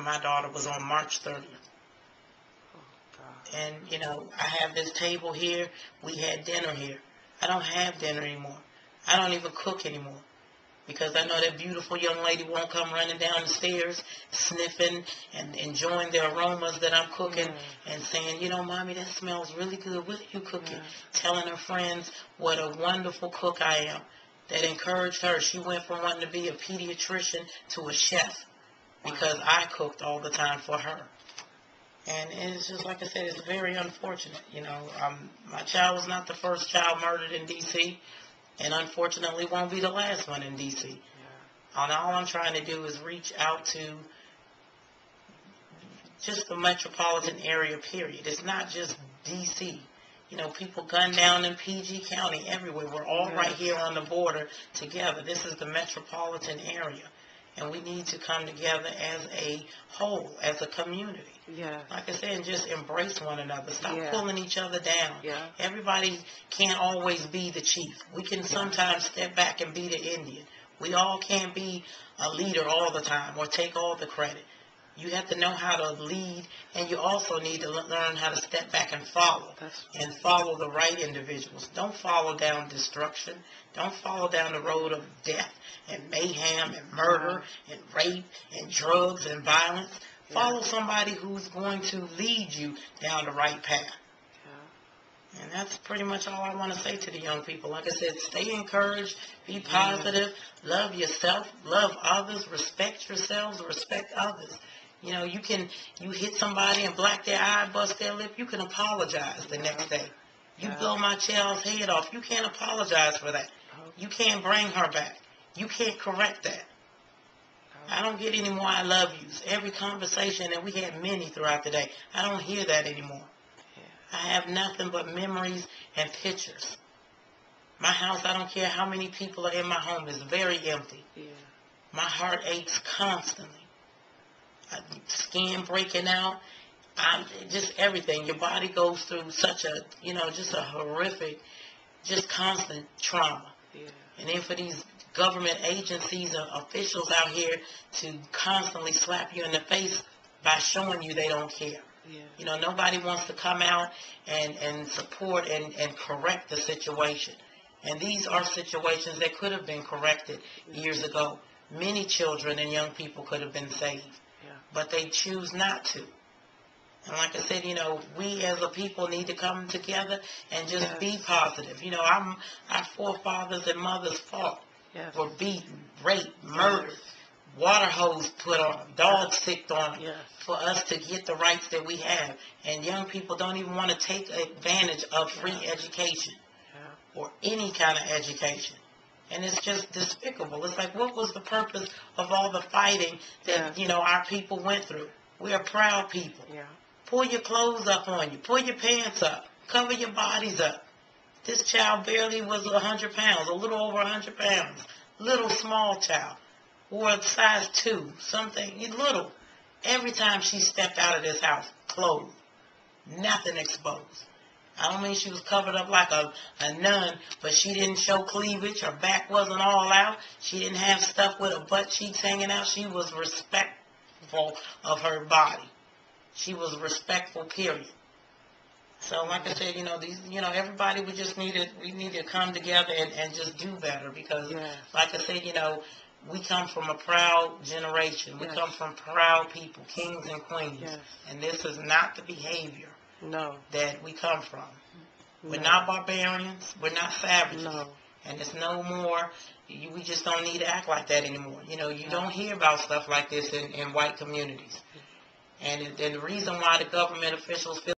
my daughter was on March 30th. And, you know, I have this table here. We had dinner here. I don't have dinner anymore. I don't even cook anymore. Because I know that beautiful young lady won't come running down the stairs, sniffing and enjoying the aromas that I'm cooking and saying, you know, Mommy, that smells really good. What are you cooking? Telling her friends what a wonderful cook I am. That encouraged her. She went from wanting to be a pediatrician to a chef because I cooked all the time for her. And it's just, like I said, it's very unfortunate. You know, my child was not the first child murdered in D.C., and unfortunately won't be the last one in D.C. And all I'm trying to do is reach out to just the metropolitan area, period. It's not just D.C. You know, people gunned down in PG County, everywhere. We're all right here on the border together. This is the metropolitan area. And we need to come together as a whole, as a community. Like I said, and just embrace one another. Stop pulling each other down. Everybody can't always be the chief. We can sometimes step back and be the Indian. We all can't be a leader all the time or take all the credit. You have to know how to lead, and you also need to learn how to step back and follow the right individuals. Don't follow down destruction. Don't follow down the road of death and mayhem and murder and rape and drugs and violence. Follow somebody who's going to lead you down the right path. And that's pretty much all I want to say to the young people. Like I said, stay encouraged, be positive, love yourself, love others, respect yourselves, respect others. You know, you hit somebody and black their eye, bust their lip, you can apologize the next day. You blow my child's head off, you can't apologize for that. You can't bring her back. You can't correct that. I don't get any more I love yous. Every conversation, and we had many throughout the day, I don't hear that anymore. I have nothing but memories and pictures. My house, I don't care how many people are in my home, is very empty. My heart aches constantly. Skin breaking out, just everything. Your body goes through such a, you know, just a horrific, just constant trauma. And then for these government agencies and officials out here to constantly slap you in the face by showing you they don't care. You know, nobody wants to come out and support and correct the situation. And these are situations that could have been corrected years ago. Many children and young people could have been saved. But they choose not to. And like I said, you know, we as a people need to come together and just be positive. You know, our forefathers and mothers fought, were beaten, raped, murdered, water hose put on them, dogs sicked on them, for us to get the rights that we have. And young people don't even want to take advantage of free education or any kind of education. And it's just despicable. It's like, what was the purpose of all the fighting that, you know, our people went through? We're proud people. Pull your clothes up on you. Pull your pants up. Cover your bodies up. This child barely was 100 pounds, a little over 100 pounds. Little small child. Wore a size 2, something, little. Every time she stepped out of this house, clothed. Nothing exposed. I don't mean she was covered up like a nun, but she didn't show cleavage. Her back wasn't all out. She didn't have stuff with her butt cheeks hanging out. She was respectful of her body. She was respectful, period. So, like I said, you know, everybody, we need to come together and just do better because, like I said, you know, we come from a proud generation. We come from proud people, kings and queens. And this is not the behavior that we come from. We're not barbarians. We're not savages. And it's no more, we just don't need to act like that anymore. You know, you don't hear about stuff like this in white communities. And the reason why the government officials feel